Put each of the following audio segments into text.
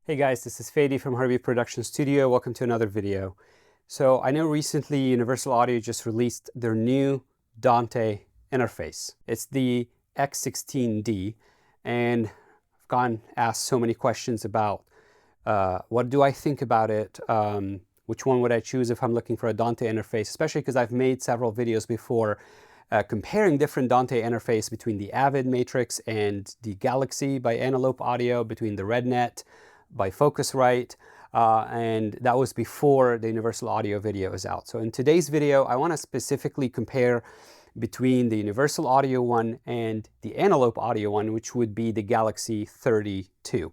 Hey guys, this is Fady from Harvey Production Studio. Welcome to another video. So I know recently Universal Audio just released their new Dante interface. It's the X16D, and I've gone asked so many questions about what do I think about it, which one would I choose if I'm looking for a Dante interface, especially because I've made several videos before comparing different Dante interface between the Avid Matrix and the Galaxy by Antelope Audio, between the RedNet by Focusrite, and that was before the Universal Audio video is out. So in today's video, I want to specifically compare between the Universal Audio one and the Antelope Audio one, which would be the Galaxy 32.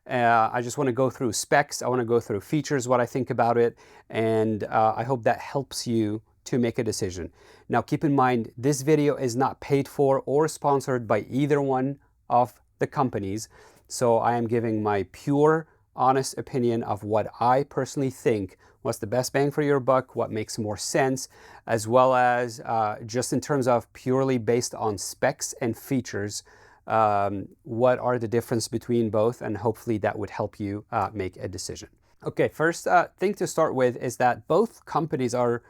I just want to go through specs, I want to go through features, what I think about it, and I hope that helps you to make a decision. Now keep in mind, this video is not paid for or sponsored by either one of the companies. So I am giving my pure, honest opinion of what I personally think what's the best bang for your buck, what makes more sense, as well as just in terms of purely based on specs and features, what are the difference between both, and hopefully that would help you make a decision. Okay, first thing to start with is that both companies are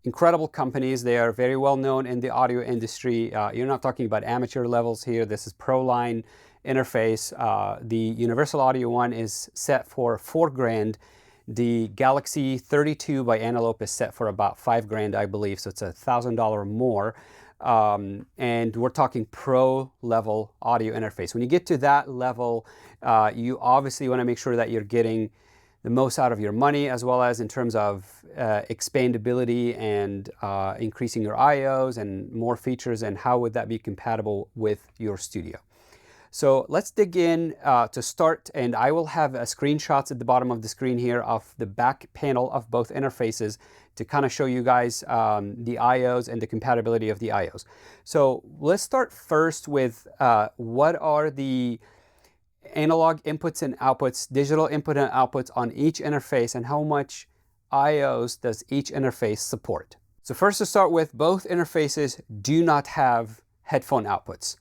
incredible companies. They are very well known in the audio industry. You're not talking about amateur levels here. This is pro line interface. The Universal Audio one is set for $4,000. The Galaxy 32 by Antelope is set for about $5,000, I believe. So it's $1,000 more. And we're talking pro level audio interface. When you get to that level, you obviously want to make sure that you're getting the most out of your money, as well as in terms of expandability and increasing your IOs and more features, and how would that be compatible with your studio. So let's dig in to start, and I will have screenshots at the bottom of the screen here of the back panel of both interfaces to kind of show you guys the IOs and the compatibility of the IOs. So let's start first with what are the analog inputs and outputs, digital input and outputs on each interface, and how much IOs does each interface support. So first, to start with, both interfaces do not have headphone outputs,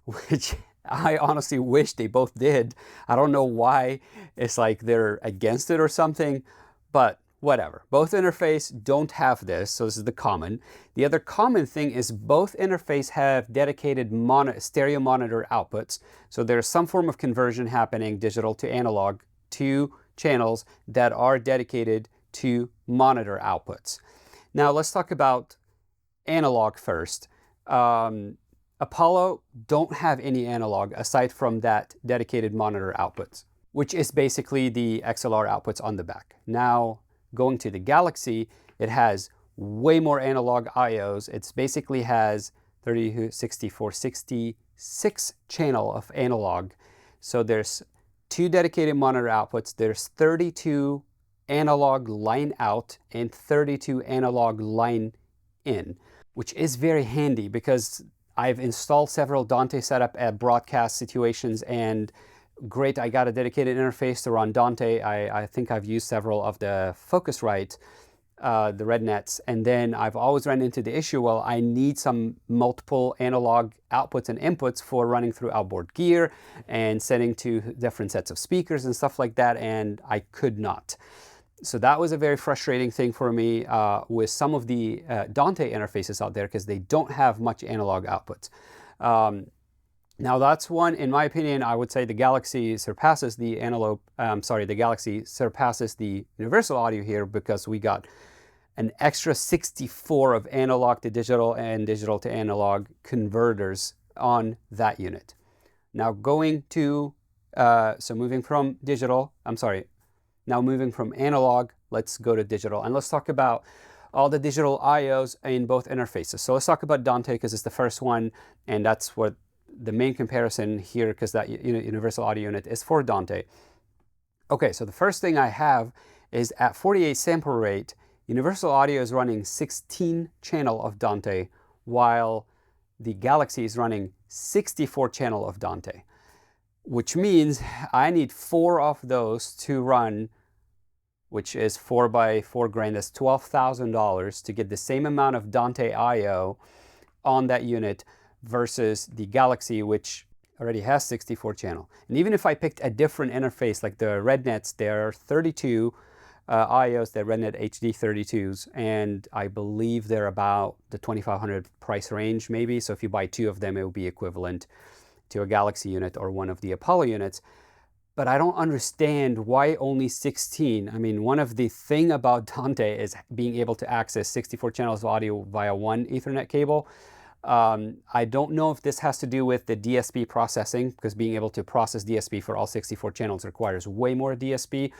which I honestly wish they both did. I don't know why it's like they're against it or something, but whatever. Both interface don't have this, so this is the common. The other common thing is both interface have dedicated stereo monitor outputs. So there's some form of conversion happening, digital to analog, to channels that are dedicated to monitor outputs. Now let's talk about analog first. Apollo don't have any analog aside from that dedicated monitor outputs, which is basically the XLR outputs on the back. Now, going to the Galaxy, it has way more analog IOs. It basically has 30, 64, 66 channel of analog. So there's 2 dedicated monitor outputs. There's 32 analog line out and 32 analog line in, which is very handy because I've installed several Dante setup at broadcast situations, and great, I got a dedicated interface to run Dante. I think I've used several of the Focusrite, the RedNets, and then I've always run into the issue, well, I need some multiple analog outputs and inputs for running through outboard gear and setting to different sets of speakers and stuff like that, and I could not. So that was a very frustrating thing for me with some of the Dante interfaces out there, because they don't have much analog outputs. Now that's one, in my opinion, I would say the Galaxy surpasses the the Galaxy surpasses the Universal Audio here, because we got an extra 64 of analog to digital and digital to analog converters on that unit. Now going to, moving from digital, now moving from analog, let's go to digital, and let's talk about all the digital IOs in both interfaces. So let's talk about Dante, because it's the first one, and that's what the main comparison here, because that Universal Audio unit is for Dante. Okay, so the first thing I have is at 48 sample rate, Universal Audio is running 16 channel of Dante, while the Galaxy is running 64 channel of Dante, which means I need 4 of those to run, which is 4 by $4,000, that's $12,000 to get the same amount of Dante IO on that unit, versus the Galaxy, which already has 64 channel. And even if I picked a different interface, like the RedNets, there are 32 IOs, the RedNet HD 32s, and I believe they're about the 2,500 price range maybe. So if you buy 2 of them, it will be equivalent to a Galaxy unit or one of the Apollo units. But I don't understand why only 16. I mean, one of the thing about Dante is being able to access 64 channels of audio via one Ethernet cable. I don't know if this has to do with the DSP processing, because being able to process DSP for all 64 channels requires way more DSP.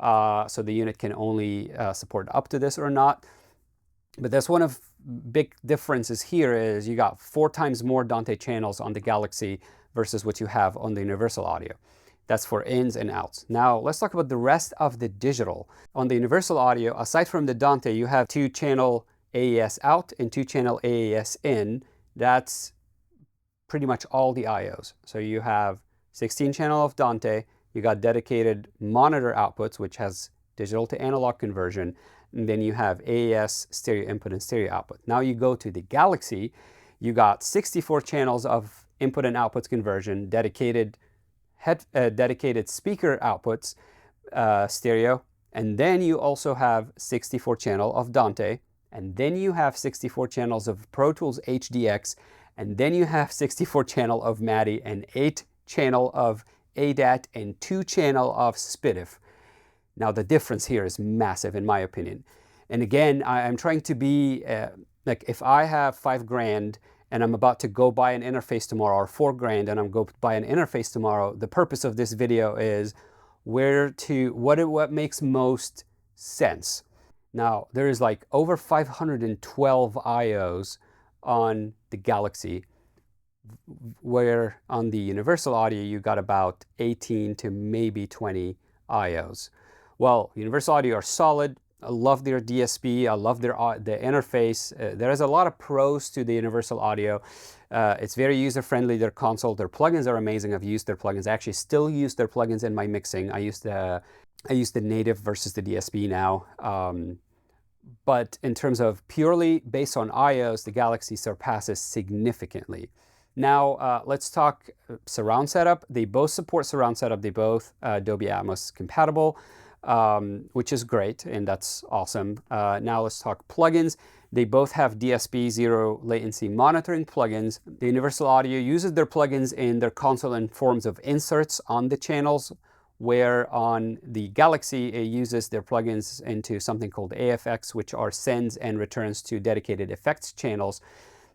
So the unit can only support up to this or not. But that's one of big differences here is you got 4 times more Dante channels on the Galaxy versus what you have on the Universal Audio. That's for ins and outs. Now let's talk about the rest of the digital. On the Universal Audio, aside from the Dante, you have 2-channel AES out and 2-channel AES in. That's pretty much all the IOs. So you have 16 channel of Dante, you got dedicated monitor outputs, which has digital to analog conversion, and then you have AES stereo input and stereo output. Now you go to the Galaxy, you got 64 channels of input and outputs conversion, dedicated speaker outputs, stereo, and then you also have 64 channel of Dante, and then you have 64 channels of Pro Tools HDX, and then you have 64 channel of MADI, and 8 channel of ADAT, and 2 channel of SPDIF. Now the difference here is massive in my opinion. And again, I'm trying to be, like if I have $5,000 and I'm about to go buy an interface tomorrow, or $4,000 and I'm going to buy an interface tomorrow, the purpose of this video is what makes most sense. Now, there is like over 512 IOs on the Galaxy, where on the Universal Audio, you got about 18 to maybe 20 IOs. Well, Universal Audio are solid. I love their DSP. I love the interface. There is a lot of pros to the Universal Audio. It's very user-friendly, their console. Their plugins are amazing. I've used their plugins. I actually still use their plugins in my mixing. I use the native versus the DSP now. But in terms of purely based on IOs, the Galaxy surpasses significantly. Now, let's talk surround setup. They both support surround setup. They both Dolby Atmos compatible, which is great, and that's awesome. Now let's talk plugins. They both have DSP zero latency monitoring plugins. The Universal Audio uses their plugins in their console in forms of inserts on the channels, where on the Galaxy, it uses their plugins into something called AFX, which are sends and returns to dedicated effects channels.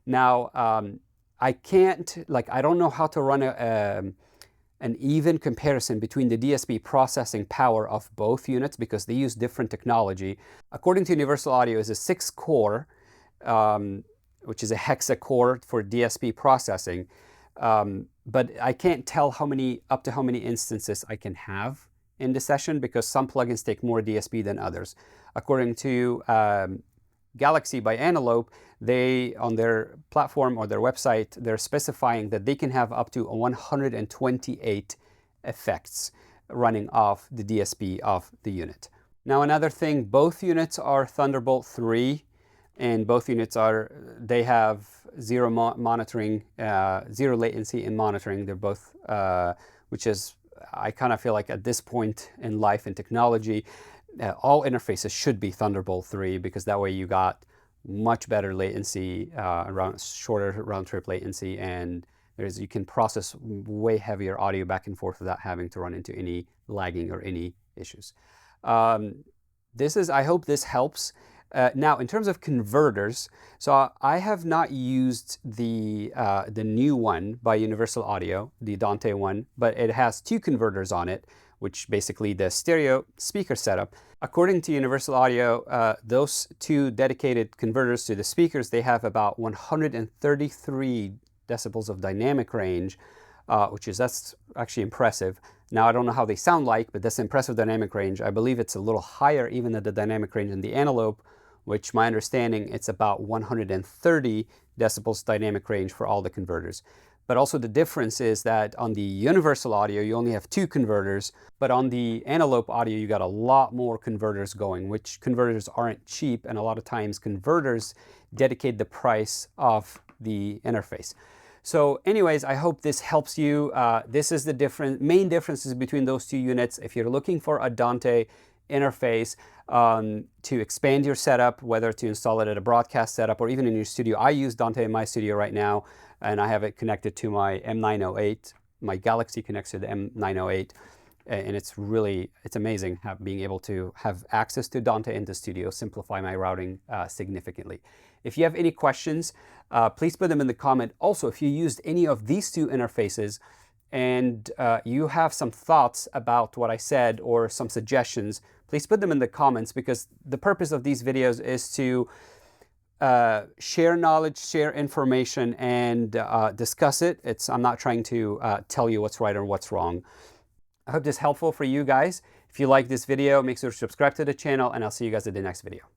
Now, I don't know how to run an even comparison between the DSP processing power of both units because they use different technology. According to Universal Audio, is a 6-core, which is a hexa core for DSP processing. But I can't tell up to how many instances I can have in the session because some plugins take more DSP than others. According to Galaxy by Antelope, they, on their platform or their website, they're specifying that they can have up to 128 effects running off the DSP of the unit. Now another thing, both units are Thunderbolt 3, and both units they have zero monitoring, zero latency in monitoring. They're both, which is, I kind of feel like at this point in life and technology, all interfaces should be Thunderbolt 3 because that way you got much better latency, shorter round trip latencyy, and you can process way heavier audio back and forth without having to run into any lagging or any issues. I hope this helps. Now, in terms of converters, so I have not used the new one by Universal Audio, the Dante one, but it has 2 converters on it, which basically the stereo speaker setup. According to Universal Audio, those 2 dedicated converters to the speakers, they have about 133 decibels of dynamic range, that's actually impressive. Now, I don't know how they sound like, but that's impressive dynamic range. I believe it's a little higher even than the dynamic range in the Antelope, which my understanding, it's about 130 decibels dynamic range for all the converters. But also the difference is that on the Universal Audio, you only have 2 converters, but on the Antelope Audio, you got a lot more converters going, which converters aren't cheap, and a lot of times converters dedicate the price of the interface. So anyways, I hope this helps you. This is the main differences between those two units. If you're looking for a Dante interface to expand your setup, whether to install it at a broadcast setup or even in your studio. I use Dante in my studio right now, and I have it connected to my M908. My Galaxy connects to the M908, and it's amazing being able to have access to Dante in the studio, simplify my routing significantly. If you have any questions, please put them in the comment. Also, if you used any of these two interfaces and you have some thoughts about what I said or some suggestions, please put them in the comments, because the purpose of these videos is to share knowledge, share information, and discuss it. I'm not trying to tell you what's right or what's wrong. I hope this is helpful for you guys. If you like this video, make sure to subscribe to the channel, and I'll see you guys at the next video.